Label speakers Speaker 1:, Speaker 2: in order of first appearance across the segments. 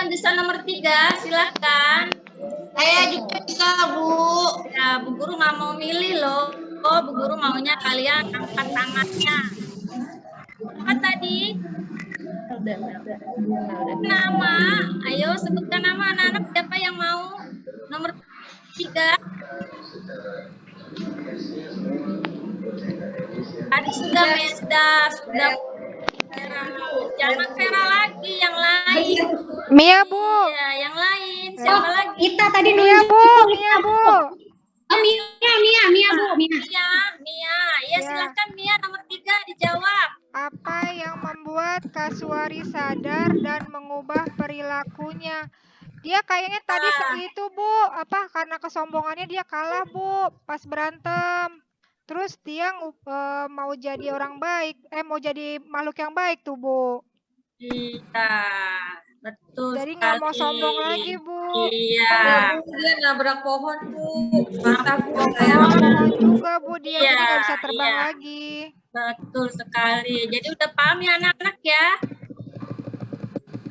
Speaker 1: yang bisa nomor 3, silakan.
Speaker 2: Saya juga bisa, Bu.
Speaker 1: Ya, Bu Guru nggak mau milih loh. Oh, Bu Guru maunya kalian angkat tangannya. Apa tadi? Nama. Ayo sebutkan nama anak-anak siapa yang mau nomor 3. Tadi sudah Mesda, sudah Vera. Jangan Vera lagi, yang lain.
Speaker 3: Mia, Bu.
Speaker 1: Iya, yang lain. Siapa lagi?
Speaker 2: Kita tadi
Speaker 3: Mia,
Speaker 2: nunjuk.
Speaker 3: Bu. Mia, Bu.
Speaker 2: Oh, Mia, Bu. Mia.
Speaker 1: Mia. Ya, silakan Mia nomor 3 dijawab.
Speaker 3: Apa yang membuat Kasuari sadar dan mengubah perilakunya? Dia kayaknya tadi itu, Bu, karena kesombongannya dia kalah, Bu, pas berantem. Terus dia mau jadi orang baik, mau jadi makhluk yang baik tuh, Bu.
Speaker 1: Iya, betul.
Speaker 3: Jadi nggak mau sombong lagi, Bu.
Speaker 1: Iya.
Speaker 2: Dia nabrak pohon, Bu.
Speaker 3: Pohon juga, Bu, dia jadi nggak bisa terbang lagi.
Speaker 1: Betul sekali. Jadi udah paham ya anak-anak ya?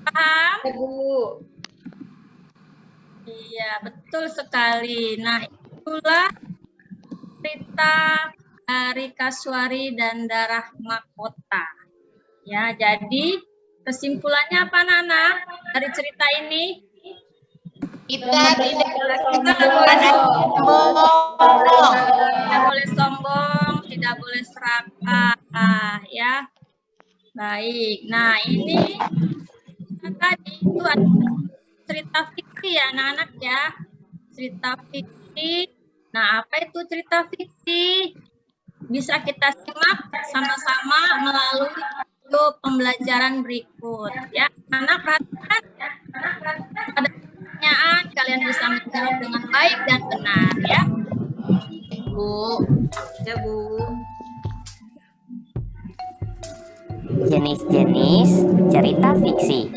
Speaker 1: Paham?
Speaker 2: Ya, Bu.
Speaker 1: Iya, betul sekali. Nah, itulah cerita dari Kasuari dan Darah Mahkota. Ya, jadi kesimpulannya apa, Nana, dari cerita ini?
Speaker 2: Kita tidak
Speaker 1: boleh sombong, tidak boleh serakah, ya. Baik. Nah, ini tadi itu ada cerita fiksi ya, anak-anak ya. Cerita fiksi. Nah, apa itu cerita fiksi? Bisa kita simak sama-sama melalui video pembelajaran berikut. Ya, anak perhatikan. Ada pertanyaan, kalian bisa menjawab dengan baik dan benar ya.
Speaker 2: Bu. Ya, Bu.
Speaker 4: Jenis-jenis cerita fiksi.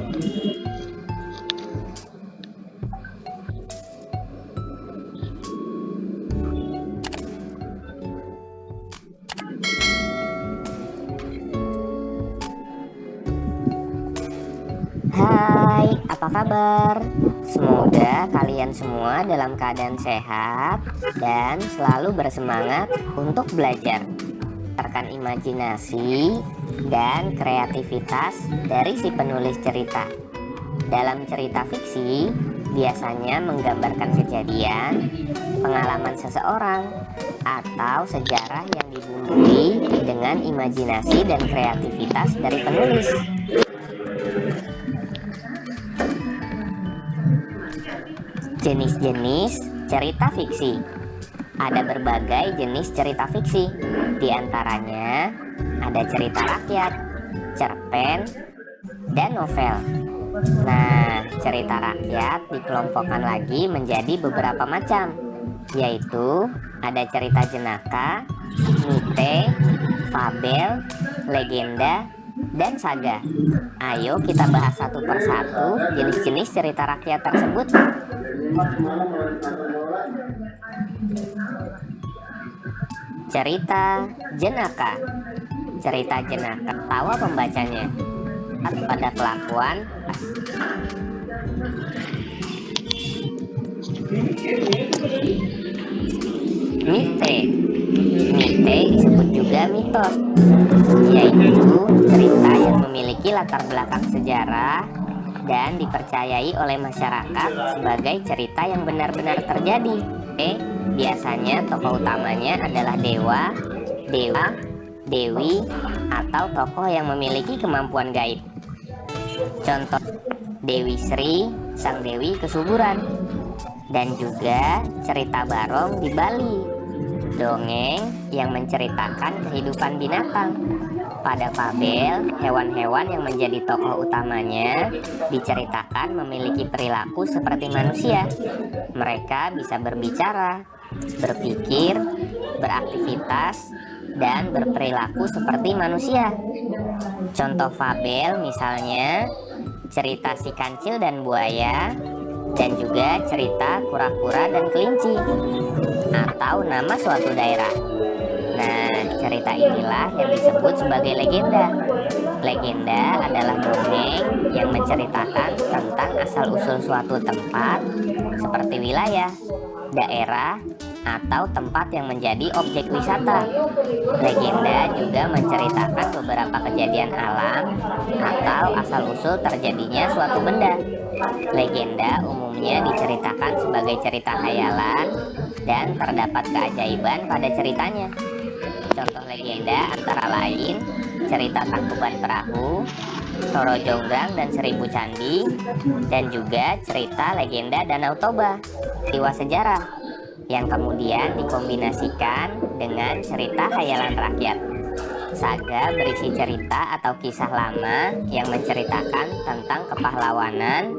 Speaker 4: Hai, apa kabar? Semoga kalian semua dalam keadaan sehat dan selalu bersemangat untuk belajar. Berdasarkan imajinasi dan kreativitas dari si penulis cerita. Dalam cerita fiksi, biasanya menggambarkan kejadian, pengalaman seseorang, atau sejarah yang dibumbui dengan imajinasi dan kreativitas dari penulis. Jenis-jenis cerita fiksi. Ada berbagai jenis cerita fiksi. Di antaranya ada cerita rakyat, cerpen, dan novel. Nah, cerita rakyat dikelompokkan lagi menjadi beberapa macam, yaitu ada cerita jenaka, mite, fabel, legenda, dan saga. Ayo kita bahas satu persatu jenis-jenis cerita rakyat tersebut. Cerita jenaka. Cerita jenaka tawa pembacanya pada kelakuan mite. Mite disebut juga mitos, yaitu cerita yang memiliki latar belakang sejarah dan dipercayai oleh masyarakat sebagai cerita yang benar-benar terjadi. Biasanya tokoh utamanya adalah dewa, dewi, atau tokoh yang memiliki kemampuan gaib. Contoh, Dewi Sri, sang dewi kesuburan. Dan juga cerita Barong di Bali, dongeng yang menceritakan kehidupan binatang. Pada fabel, hewan-hewan yang menjadi tokoh utamanya diceritakan memiliki perilaku seperti manusia. Mereka bisa berbicara, berpikir, beraktivitas, dan berperilaku seperti manusia. Contoh fabel misalnya cerita si kancil dan buaya, dan juga cerita kura-kura dan kelinci, atau nama suatu daerah. Nah, cerita inilah yang disebut sebagai legenda. Legenda adalah dongeng yang menceritakan tentang asal-usul suatu tempat seperti wilayah, daerah, atau tempat yang menjadi objek wisata. Legenda juga menceritakan beberapa kejadian alam atau asal-usul terjadinya suatu benda. Legenda umumnya diceritakan sebagai cerita khayalan dan terdapat keajaiban pada ceritanya. Contoh legenda antara lain cerita Tangkuban Perahu, Roro Jonggrang dan Seribu Candi, dan juga cerita legenda Danau Toba, Tiwa Sejarah, yang kemudian dikombinasikan dengan cerita khayalan rakyat. Saga berisi cerita atau kisah lama yang menceritakan tentang kepahlawanan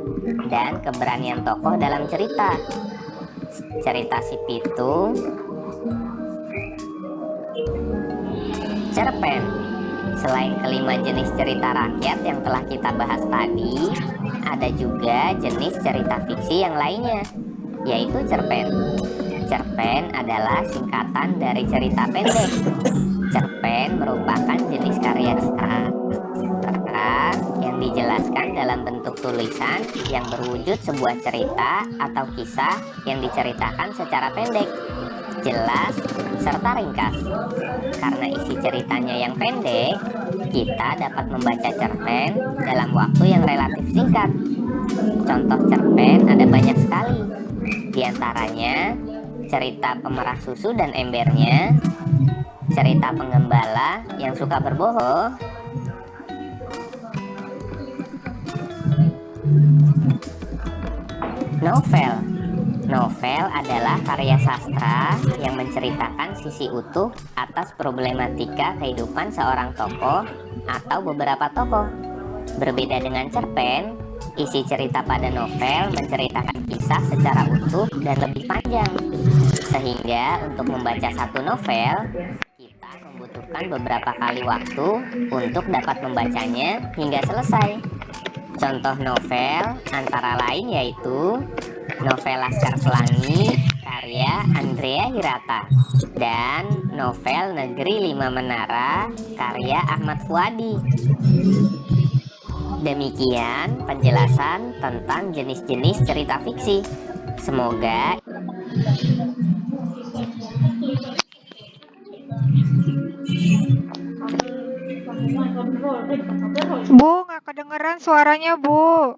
Speaker 4: dan keberanian tokoh dalam cerita. Cerita Si Pitung, cerpen. Selain kelima jenis cerita rakyat yang telah kita bahas tadi, ada juga jenis cerita fiksi yang lainnya, yaitu cerpen. Cerpen adalah singkatan dari cerita pendek. Cerpen merupakan jenis karya sastra yang dijelaskan dalam bentuk tulisan yang berwujud sebuah cerita atau kisah yang diceritakan secara pendek, jelas, serta ringkas. Karena isi ceritanya yang pendek, kita dapat membaca cerpen dalam waktu yang relatif singkat. Contoh cerpen ada banyak sekali. Di antaranya, cerita Pemerah Susu dan Embernya, cerita Penggembala yang suka berbohong, novel. Novel adalah karya sastra yang menceritakan sisi utuh atas problematika kehidupan seorang tokoh atau beberapa tokoh. Berbeda dengan cerpen, isi cerita pada novel menceritakan kisah secara utuh dan lebih panjang. Sehingga untuk membaca satu novel, kita membutuhkan beberapa kali waktu untuk dapat membacanya hingga selesai. Contoh novel antara lain yaitu novel Laskar Pelangi karya Andrea Hirata dan novel Negeri Lima Menara karya Ahmad Fuadi. Demikian penjelasan tentang jenis-jenis cerita fiksi. Semoga
Speaker 3: Bu, nggak kedengeran suaranya, Bu.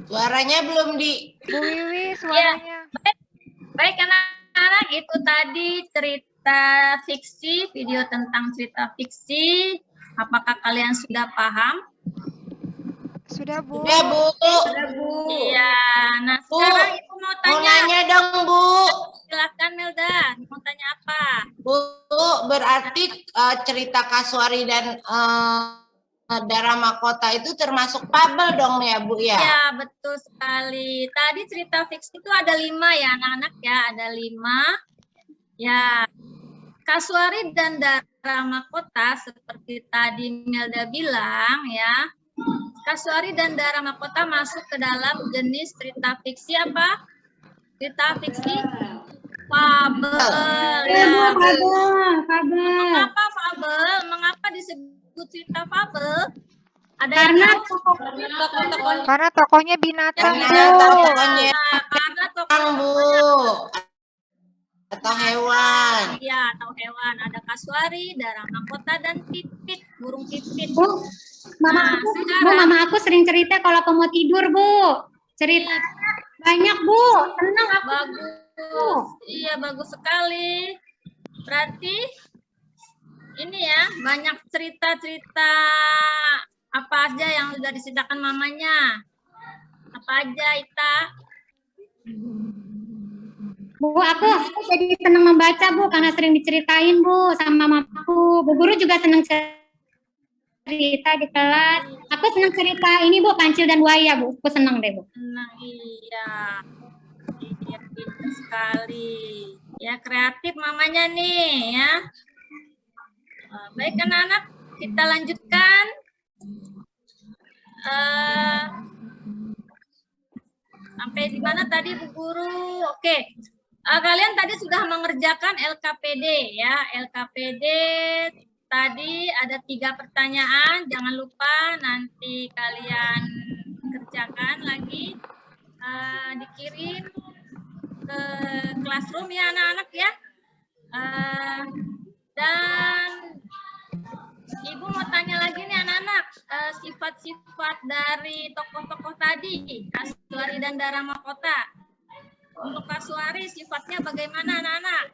Speaker 2: Suaranya belum di.
Speaker 3: Bu Wiwi, suaranya.
Speaker 1: Baik anak-anak, itu tadi cerita fiksi, video tentang cerita fiksi. Apakah kalian sudah paham?
Speaker 3: Sudah, Bu.
Speaker 2: Ya, Bu.
Speaker 1: Sudah, Bu. Iya. Nah,
Speaker 2: Bu,
Speaker 1: sekarang Ibu mau
Speaker 2: mau
Speaker 1: tanya.
Speaker 2: nanya dong, Bu.
Speaker 1: Silakan Melda, mau tanya apa?
Speaker 2: Bu, berarti cerita Kasuari dan Dara Mahkota itu termasuk fabel dong ya, Bu ya?
Speaker 1: Ya, betul sekali. Tadi cerita fiksi itu ada 5 ya, anak-anak ya, ada 5. Ya, Kasuari dan Dara Mahkota seperti tadi Melda bilang ya, Kasuari dan Dara Mahkota masuk ke dalam jenis cerita fiksi apa? Cerita fiksi fabel. Ya. Mengapa fabel? Mengapa disebut cerita fabel? Ada
Speaker 2: Karena
Speaker 1: yang tahu?
Speaker 3: Karena tokohnya binatang,
Speaker 2: Karena
Speaker 3: Bu.
Speaker 2: tokohnya
Speaker 1: Karena
Speaker 2: Bu.
Speaker 1: tokoh
Speaker 2: Atau hewan.
Speaker 1: ya atau hewan. Ada Kasuari, Dara Mahkota, dan Pipit, burung pipit.
Speaker 5: Bu,
Speaker 1: Nah, sekarang
Speaker 5: mama aku sering cerita kalau aku mau tidur, Bu. Cerita banyak, Bu. Senang aku.
Speaker 1: bagus. Iya, bagus sekali. Berarti ini ya, banyak cerita-cerita apa aja yang sudah diceritakan mamanya. Apa aja, Ita?
Speaker 5: Bu, aku jadi senang membaca, Bu, karena sering diceritain, Bu, sama mamaku. Bu guru juga senang cerita di kelas. Aku senang cerita ini, Bu, Kancil dan Buaya, Bu. Aku senang deh, Bu.
Speaker 1: Nah, iya. Iya, pintar sekali. Ya, kreatif mamanya nih, ya. Baik, anak-anak, kita lanjutkan. Sampai di mana tadi, Bu Guru? Oke. Kalian tadi sudah mengerjakan LKPD ya. LKPD tadi ada 3 pertanyaan. Jangan lupa nanti kalian kerjakan lagi. Dikirim ke classroom ya anak-anak ya. Dan Ibu mau tanya lagi nih anak-anak, sifat-sifat dari tokoh-tokoh tadi, Kasuari dan Dara Mahkota. Untuk Kasuari sifatnya bagaimana anak-anak?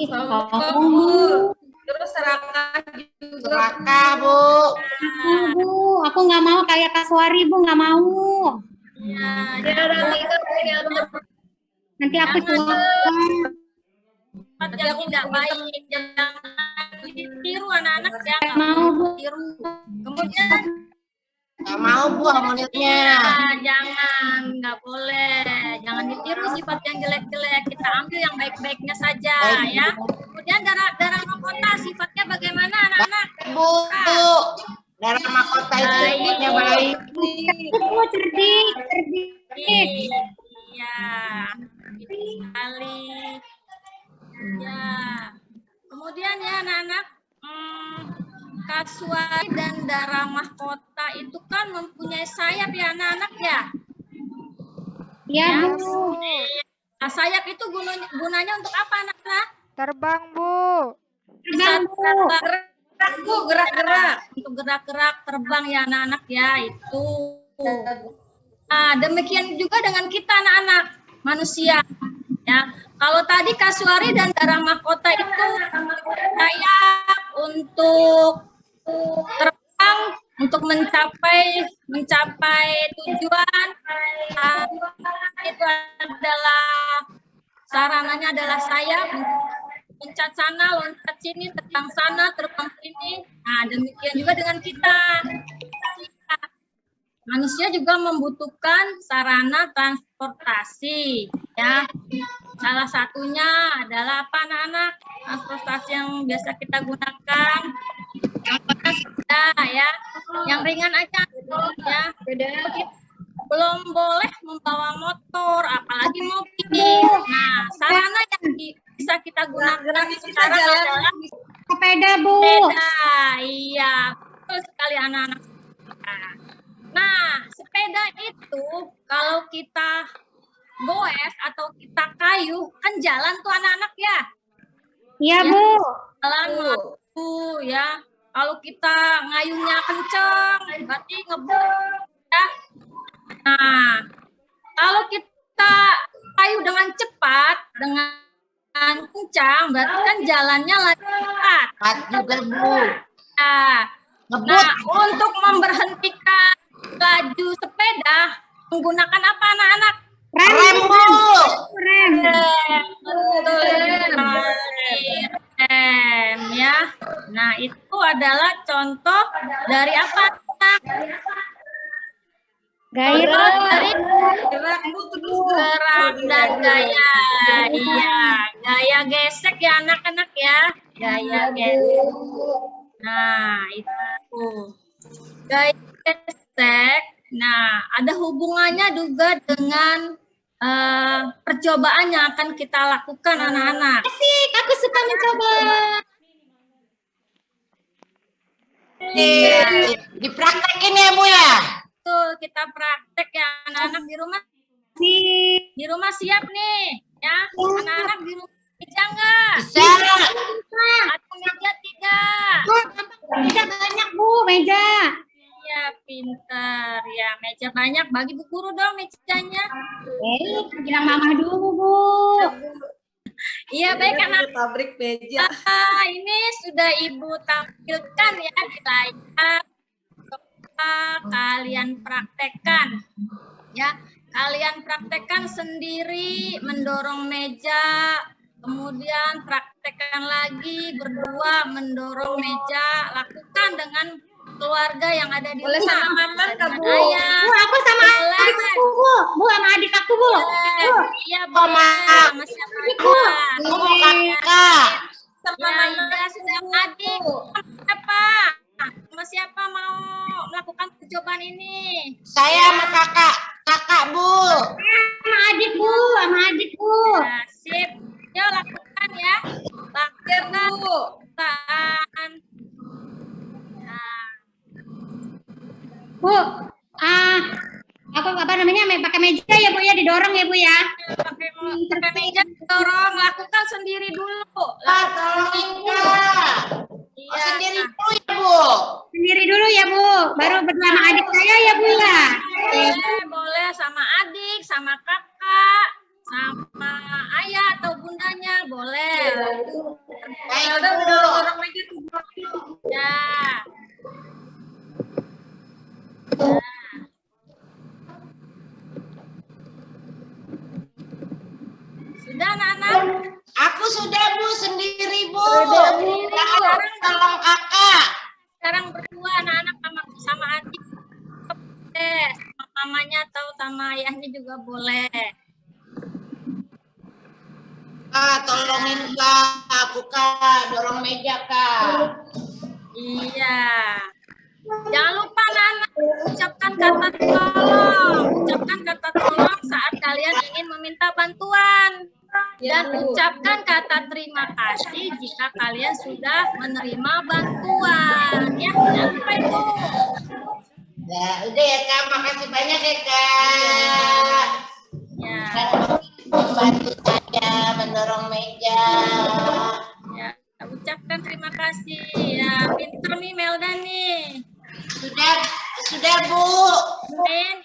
Speaker 5: Sombong, Bu.
Speaker 6: Terus serakah juga.
Speaker 2: Serakah, Bu.
Speaker 5: Bu, aku nggak mau kayak Kasuari, Bu, nggak mau.
Speaker 1: Ya,
Speaker 5: Nanti aku
Speaker 1: Jangan.
Speaker 5: coba.
Speaker 1: sifat yang tidak baik, jangan ditiru anak-anak ya, nggak
Speaker 5: Mau,
Speaker 1: boleh
Speaker 5: Bu.
Speaker 1: ditiru. Kemudian
Speaker 2: Gak mau, Bu, amunitnya.
Speaker 1: jangan, nggak boleh, jangan ditiru sifat yang jelek-jelek, kita ambil yang baik-baiknya saja ya. Kemudian Dara Mahkota sifatnya bagaimana anak-anak?
Speaker 2: Bu, Dara Mahkota itu
Speaker 1: Baik.
Speaker 2: sifatnya baik.
Speaker 5: Bu, cerdik.
Speaker 1: Iya, sekali. Ya, kemudian ya anak-anak, Kasuari dan Dara Mahkota itu kan mempunyai sayap ya anak-anak ya.
Speaker 5: Iya,
Speaker 1: Ya.
Speaker 5: Bu.
Speaker 1: Nah, sayap itu gunanya untuk apa anak-anak?
Speaker 3: Terbang, Bu.
Speaker 1: Bisa
Speaker 5: Terbang, Bu.
Speaker 1: terbang.
Speaker 6: Gerak, Bu, gerak-gerak.
Speaker 1: Untuk gerak-gerak terbang ya anak-anak ya itu. Nah, demikian juga dengan kita anak-anak manusia. Ya, kalau tadi Kasuari dan Dara Mahkota itu sayap untuk terbang, untuk mencapai tujuan. Itu adalah sarananya adalah sayap, loncat sana, loncat sini, terbang sana, terbang sini. Nah, demikian juga dengan kita. Manusia juga membutuhkan sarana transportasi, ya. Salah satunya adalah apa anak-anak? Transportasi yang biasa kita gunakan, contohnya sepeda, ya. Yang ringan aja, ya. Belum boleh membawa motor, apalagi mobil. Nah, sarana yang bisa kita gunakan sekarang adalah
Speaker 5: Sepeda, Bu.
Speaker 1: sepeda. Iya, betul sekali anak-anak. Nah, sepeda itu kalau kita goes atau kita kayu, kan jalan tuh anak-anak ya.
Speaker 5: Iya,
Speaker 1: Ya.
Speaker 5: Bu.
Speaker 1: Jalan waktu ya. Kalau kita ngayunya kenceng, berarti ngebut ya. Nah, kalau kita kayu dengan cepat, dengan kencang, berarti kan jalannya lagi cepat.
Speaker 2: Cepat juga, Bu.
Speaker 1: Nah,
Speaker 2: Ngebut.
Speaker 1: untuk memberhentikan laju sepeda menggunakan apa anak-anak?
Speaker 2: Rem, Bu.
Speaker 5: Rem.
Speaker 1: Betul sekali, rem ya. Nah, itu adalah contoh dari apa?
Speaker 5: Gairah.
Speaker 1: Dari
Speaker 6: Gerak, Bu, terus gerak.
Speaker 1: gerak dan gaya. Iya, gaya gesek ya anak-anak ya. Gaya gesek. Nah, itu. Gaya gesek. Nah, ada hubungannya juga dengan percobaan yang akan kita lakukan anak-anak.
Speaker 5: Asik, aku suka mencoba.
Speaker 2: Dipraktekin ya, Bu ya.
Speaker 1: Betul, kita praktek ya anak-anak di rumah.
Speaker 5: Asik.
Speaker 1: Di rumah siap nih, ya. Anak-anak di rumah bisa nggak?
Speaker 2: Bisa.
Speaker 1: Atau meja tidak?
Speaker 5: Meja banyak, Bu, meja.
Speaker 1: Iya, pinter. Ya, meja banyak. Bagi Bu Guru dong mejanya.
Speaker 5: Bilang mama dulu, Bu.
Speaker 1: Iya, baik anak.
Speaker 6: Pabrik meja.
Speaker 1: Ini sudah Ibu tampilkan ya di layar. Coba kalian praktekkan. Ya, kalian praktekkan sendiri mendorong meja. Kemudian praktekkan lagi berdua mendorong meja. Lakukan dengan keluarga yang ada di
Speaker 6: Boleh
Speaker 1: rumah.
Speaker 6: sama mama nggak,
Speaker 1: Dengan
Speaker 6: Bu?
Speaker 1: ayah.
Speaker 5: Bu, aku sama adik aku, Bu. Bu, sama adik aku, Bu.
Speaker 1: Iya, boleh. Sama siapa aja.
Speaker 2: Bu, kakak.
Speaker 6: Sama
Speaker 1: Ya,
Speaker 6: mama.
Speaker 1: Ida sudah adik. Siapa? Sama siapa mau melakukan percobaan ini?
Speaker 2: Saya sama kakak. Kakak, Bu.
Speaker 5: Sama adik, Bu. Sama adik, Bu.
Speaker 1: Ya, sip.
Speaker 5: Bu, apa namanya, pakai meja ya Bu ya, didorong ya Bu ya.
Speaker 1: Pakai meja dorong, lakukan sendiri dulu.
Speaker 2: Kak, tolongin Kak.
Speaker 1: Iya.
Speaker 2: Sendiri dulu ya Bu.
Speaker 5: Sendiri dulu ya Bu, baru bersama adik saya ya Bu ya.
Speaker 1: Boleh sama adik, sama kakak, sama ayah atau bundanya, boleh.
Speaker 2: Baik
Speaker 6: Udah
Speaker 2: Bu.
Speaker 6: dorong meja tuh.
Speaker 1: Ya. Sudah anak-anak?
Speaker 2: Aku sudah Bu, sendiri Bu. Sekarang tolong kakak.
Speaker 1: Sekarang berdua anak-anak sama adik. Boleh, sama mamanya atau sama ayahnya juga boleh.
Speaker 2: Kak, tolongin Kak. Aku Kak, dorong meja Kak.
Speaker 1: Iya. Jangan lupa anak-anak ucapkan kata tolong. Ucapkan kata tolong saat kalian ingin meminta bantuan. Dan ucapkan kata terima kasih jika kalian sudah menerima bantuan. Ya, jangan lupa itu.
Speaker 2: Ya, udah ya Kak, makasih banyak ya Kak.
Speaker 1: Ya,
Speaker 2: Membantu saya mendorong meja.
Speaker 1: ya. Ucapkan terima kasih. Ya, pinter nih Melda nih.
Speaker 2: Sudah Bu.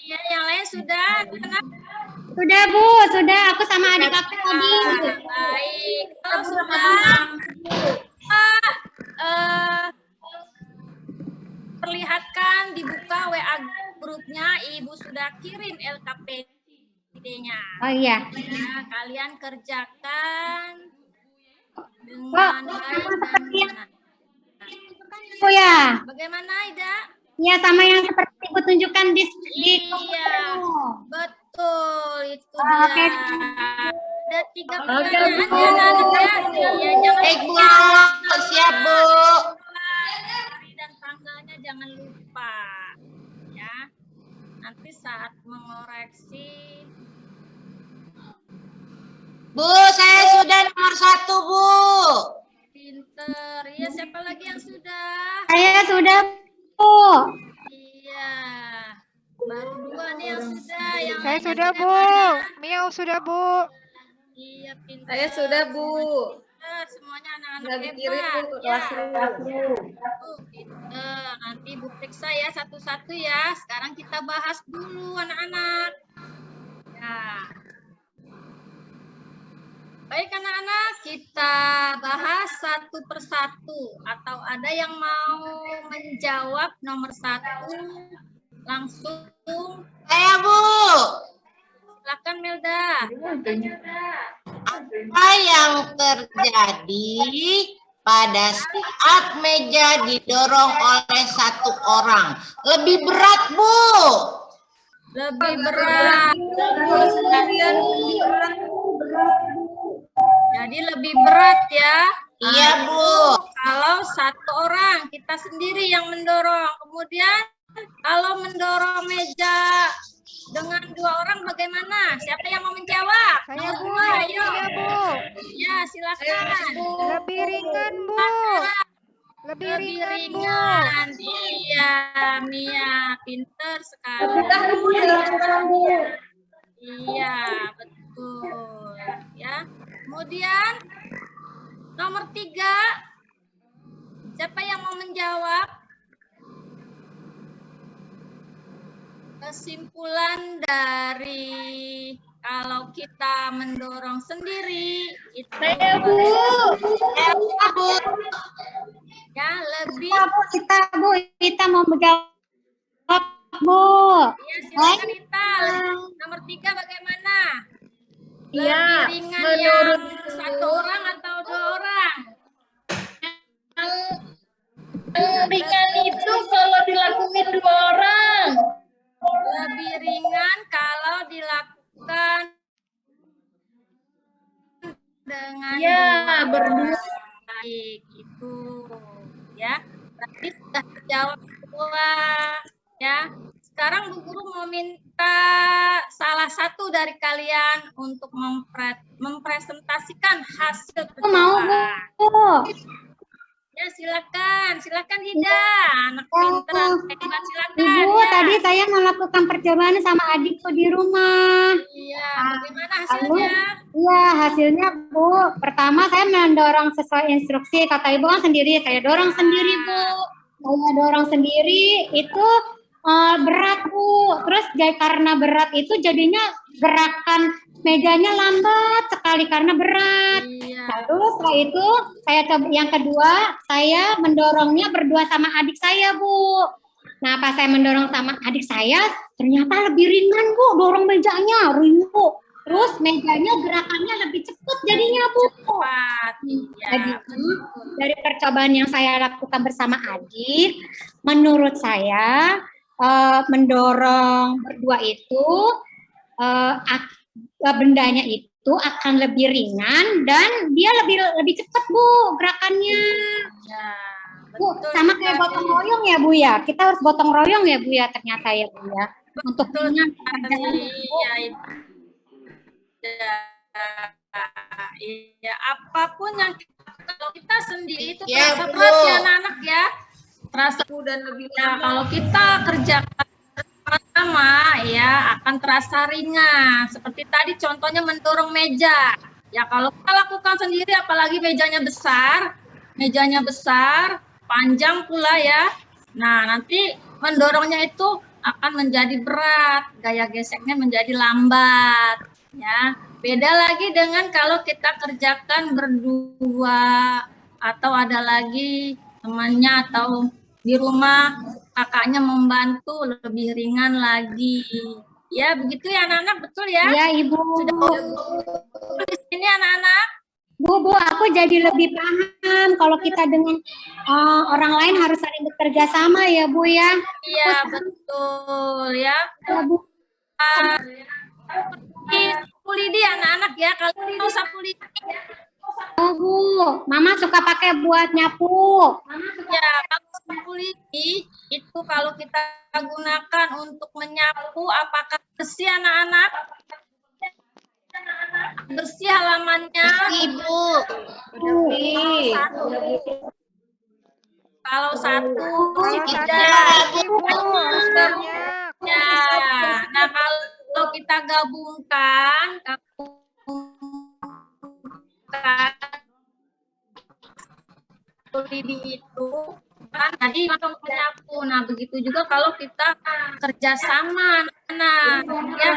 Speaker 1: Ya, yang lain sudah. Anak.
Speaker 5: Sudah Bu, sudah, aku sama adik aku tadi.
Speaker 1: Baik, kalau sudah, Pak, perlihatkan dibuka WA grupnya, Ibu sudah kirim LKPD-nya.
Speaker 5: Oh iya.
Speaker 1: Ya, kalian kerjakan
Speaker 5: Kok
Speaker 1: dengan baik dan
Speaker 5: seperti yang
Speaker 1: benar.
Speaker 5: Bu ya?
Speaker 1: Bagaimana, Ida?
Speaker 5: Ya, sama yang seperti ibu tunjukkan di
Speaker 1: Iya, betul itu
Speaker 5: Oke.
Speaker 1: dia. Ada 3 pertanyaan ya, anak-anak ya. Iya, jangan
Speaker 2: Baik Bu,
Speaker 1: lupa.
Speaker 2: siap Bu.
Speaker 1: Hari dan tanggalnya jangan lupa. Ya. Nanti saat mengoreksi.
Speaker 2: Bu, saya sudah nomor 1 Bu.
Speaker 1: Pinter. Iya, siapa lagi yang sudah?
Speaker 5: Saya sudah Bu.
Speaker 1: Iya. Baru 2 nih yang sudah. Yang
Speaker 3: Saya
Speaker 1: lainnya
Speaker 3: sudah Bu.
Speaker 1: mana?
Speaker 3: Miau sudah Bu.
Speaker 1: Iya, pinter.
Speaker 6: Saya sudah Bu.
Speaker 1: Pinter. Semuanya anak-anak
Speaker 6: Nggak dikirim Bu
Speaker 1: hebat.
Speaker 6: ke
Speaker 1: Ya.
Speaker 6: Classroom.
Speaker 1: Pinter. Nanti Bu periksa ya satu-satu ya. Sekarang kita bahas dulu anak-anak. Ya. Baik anak-anak, kita bahas satu persatu. Atau ada yang mau menjawab nomor 1 langsung?
Speaker 2: Saya Bu.
Speaker 1: Silakan Melda.
Speaker 2: Apa yang terjadi pada saat meja didorong oleh 1 orang? Lebih berat Bu.
Speaker 1: Lebih berat. Jadi lebih berat ya.
Speaker 2: Iya Bu.
Speaker 1: Kalau 1 orang, kita sendiri yang mendorong. Kemudian kalau mendorong meja dengan 2 orang bagaimana? Siapa yang mau menjawab?
Speaker 3: Saya
Speaker 1: Nomor
Speaker 3: Bu.
Speaker 1: 2, ayo.
Speaker 3: Iya Bu.
Speaker 1: Ya, silakan.
Speaker 3: Lebih ringan Bu. Lebih
Speaker 1: Lebih
Speaker 3: ringan Bu.
Speaker 1: ringan. Iya, Mia. Pinter sekali. Iya, betul. Ya. Kemudian nomor 3. Siapa yang mau menjawab? Kesimpulan dari kalau kita mendorong sendiri itu
Speaker 2: Bu.
Speaker 1: ya lebih
Speaker 5: Kita mau menjawab Bu.
Speaker 1: ya silakan Ita. Nomor 3 bagaimana?
Speaker 6: Iya,
Speaker 1: Lebih ringan yang 1 orang atau 2 orang?
Speaker 6: Ringan itu kalau dilakukan 2 orang.
Speaker 1: Lebih ringan kalau dilakukan dengan
Speaker 6: berdua.
Speaker 1: Baik, itu ya. Berarti sudah terjawab semua ya. Sekarang Bu Guru mau minta salah satu dari kalian untuk mempresentasikan hasil
Speaker 5: Aku mau
Speaker 1: percobaan.
Speaker 5: Bu.
Speaker 1: Ya, silakan Hida. Anak pintar, hebat, silakan.
Speaker 5: Ibu,
Speaker 1: ya.
Speaker 5: tadi saya melakukan percobaan sama adikku di rumah.
Speaker 1: Iya, bagaimana hasilnya?
Speaker 5: Iya, hasilnya Bu. Pertama saya mendorong sesuai instruksi, kata Ibu kan sendiri, saya dorong sendiri Bu. Saya dorong sendiri itu berat Bu. Terus karena berat itu jadinya gerakan mejanya lambat sekali karena berat.
Speaker 1: Iya.
Speaker 5: Lalu setelah itu saya yang kedua saya mendorongnya berdua sama adik saya Bu. Nah pas saya mendorong sama adik saya ternyata lebih ringan Bu, dorong mejanya ringan Bu. Terus mejanya gerakannya lebih cepat jadinya Bu.
Speaker 1: Cepat. Iya.
Speaker 5: Jadi dari percobaan yang saya lakukan bersama adik, menurut saya mendorong berdua itu bendanya itu akan lebih ringan dan dia lebih cepat Bu gerakannya.
Speaker 1: Ya,
Speaker 5: Bu,
Speaker 1: betul
Speaker 5: sama kayak
Speaker 1: sekali.
Speaker 5: gotong royong ya Bu ya. Kita harus gotong royong ya Bu ya ternyata ya Bu ya. Untuk
Speaker 1: Betul
Speaker 5: ringan
Speaker 1: sekali. Iya, iya, apapun yang kalau kita sendiri itu
Speaker 2: Iya,
Speaker 1: terasa
Speaker 2: Bu.
Speaker 1: berat ya anak-anak ya. Terasa dan lebih kalau kita kerjakan sama ya akan terasa ringan. Seperti tadi contohnya mendorong meja. Ya kalau kita lakukan sendiri apalagi mejanya besar, panjang pula ya. Nah, nanti mendorongnya itu akan menjadi berat, gaya geseknya menjadi lambat ya. Beda lagi dengan kalau kita kerjakan berdua atau ada lagi temannya atau di rumah kakaknya membantu lebih ringan lagi. Ya, begitu ya anak-anak, betul ya?
Speaker 5: ya Ibu.
Speaker 1: Sudah di sini anak-anak?
Speaker 5: Bu, aku jadi lebih paham kalau kita dengan orang lain harus saling bekerja sama ya Bu ya.
Speaker 1: Iya, betul ya.
Speaker 5: Ya, Bu.
Speaker 1: Seperti sapu lidi anak-anak ya, kalau tahu sapu lidi
Speaker 5: Oh Bu, Mama suka pakai buat nyapu.
Speaker 1: ya, kalau sapu lidi itu kalau kita gunakan untuk menyapu apakah bersih anak-anak? Bersih halamannya.
Speaker 2: Ibu.
Speaker 1: Kalau satu
Speaker 3: Kalau
Speaker 1: tidak.
Speaker 3: satu Bu harus banyak.
Speaker 1: Ya, nah kalau kita gabungkan lidi itu kan tadi langsung menyapu. Nah begitu juga kalau kita kerjasama, nah ya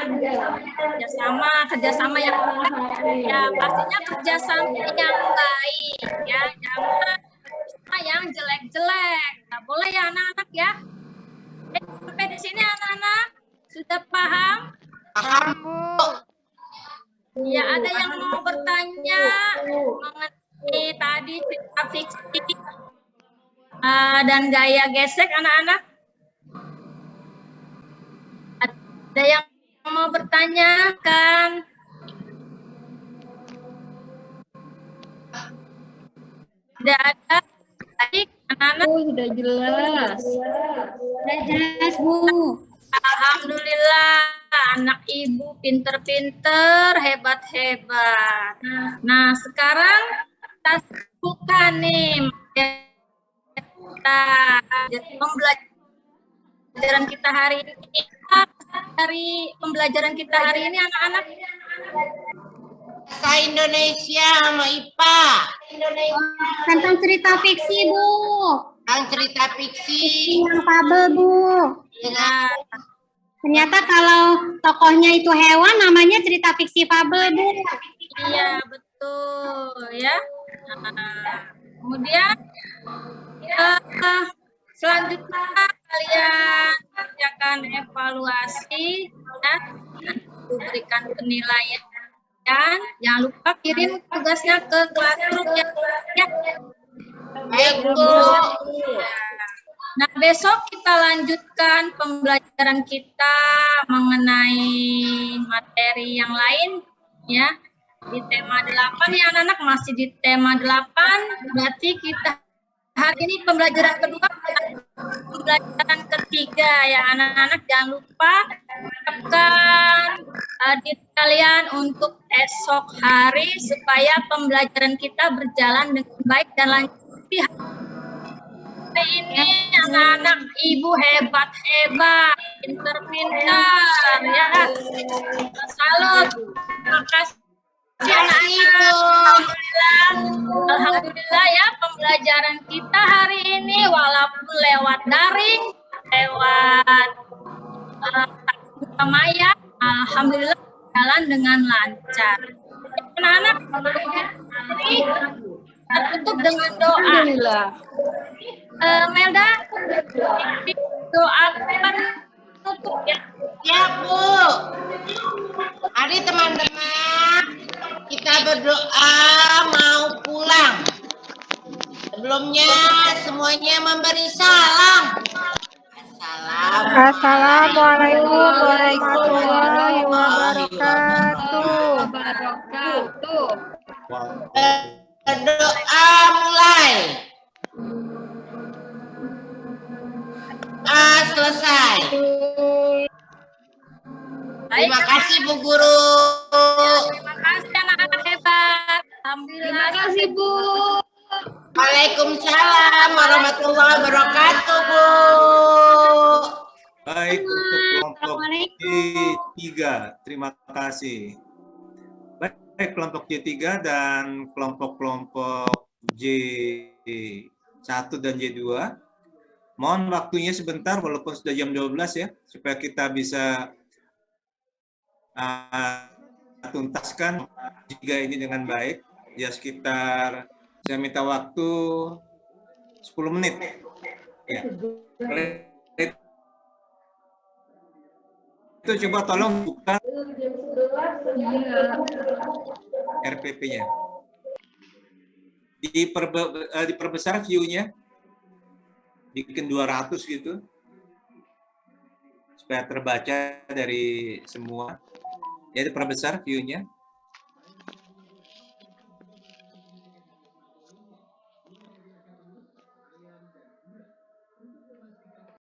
Speaker 1: kerjasama yang ya pastinya kerjasama yang baik ya, jangan yang jelek-jelek. Nah, boleh ya anak-anak ya. Sampai di sini anak-anak sudah paham?
Speaker 3: Paham Bu.
Speaker 1: Ya, ada yang mau bertanya mengenai tadi cerita fiksi dan gaya gesek anak-anak? Ada yang mau bertanya kan? Tidak ada. Baik, anak-anak.
Speaker 6: Sudah jelas.
Speaker 5: Udah jelas Bu.
Speaker 1: Alhamdulillah, anak ibu pinter-pinter, hebat-hebat. Nah, sekarang kita buka nih pembelajaran kita hari ini. Dari pembelajaran kita hari ini anak-anak.
Speaker 2: Bahasa Indonesia sama IPA.
Speaker 5: Tentang cerita fiksi Bu.
Speaker 2: Tentang cerita fiksi.
Speaker 5: Yang fabel Bu.
Speaker 1: Ya,
Speaker 5: Ternyata kalau tokohnya itu hewan namanya cerita fiksi fabel Bu.
Speaker 1: iya betul ya. Nah, kemudian selanjutnya kalian kerjakan evaluasi ya, berikan penilaian. Jangan lupa kirim tugasnya ke classroom ya.
Speaker 2: Baik Bu.
Speaker 1: Nah, besok kita lanjutkan pembelajaran kita mengenai materi yang lain ya. Di tema 8 ya anak-anak, masih di tema 8. Berarti kita hari ini pembelajaran kedua, pembelajaran ketiga ya anak-anak. Jangan lupa siapkan di kalian untuk esok hari supaya pembelajaran kita berjalan dengan baik dan lancar. ini anak-anak ibu hebat-hebat, pinter-pinter ya. Salut. Terima kasih anak-anak. Alhamdulillah ya pembelajaran kita hari ini walaupun lewat daring, lewat Maya, alhamdulillah jalan dengan lancar. Anak-anak kita tutup dengan doa. Melda, doakan tutup ya.
Speaker 2: Ya, Bu. Mari teman-teman, kita berdoa mau pulang. Sebelumnya semuanya memberi salam.
Speaker 3: Assalamualaikum warahmatullahi wabarakatuh.
Speaker 2: Berdoa mulai. Selesai. Terima kasih Bu Guru.
Speaker 1: Terima kasih anak-anak hebat. Alhamdulillah. Terima kasih Bu.
Speaker 2: Waalaikumsalam warahmatullahi wabarakatuh, Bu.
Speaker 7: Baik, untuk kelompok J3, terima kasih. Baik, kelompok J3 dan kelompok-kelompok J1 dan J2. Mohon waktunya sebentar, walaupun sudah jam 12 ya, supaya kita bisa tuntaskan jika ini dengan baik. Ya sekitar, saya minta waktu 10 menit. Ya. Itu coba tolong buka RPP-nya. Diperbesar view-nya. Bikin 200 gitu. Supaya terbaca dari semua. Ya, diperbesar view-nya.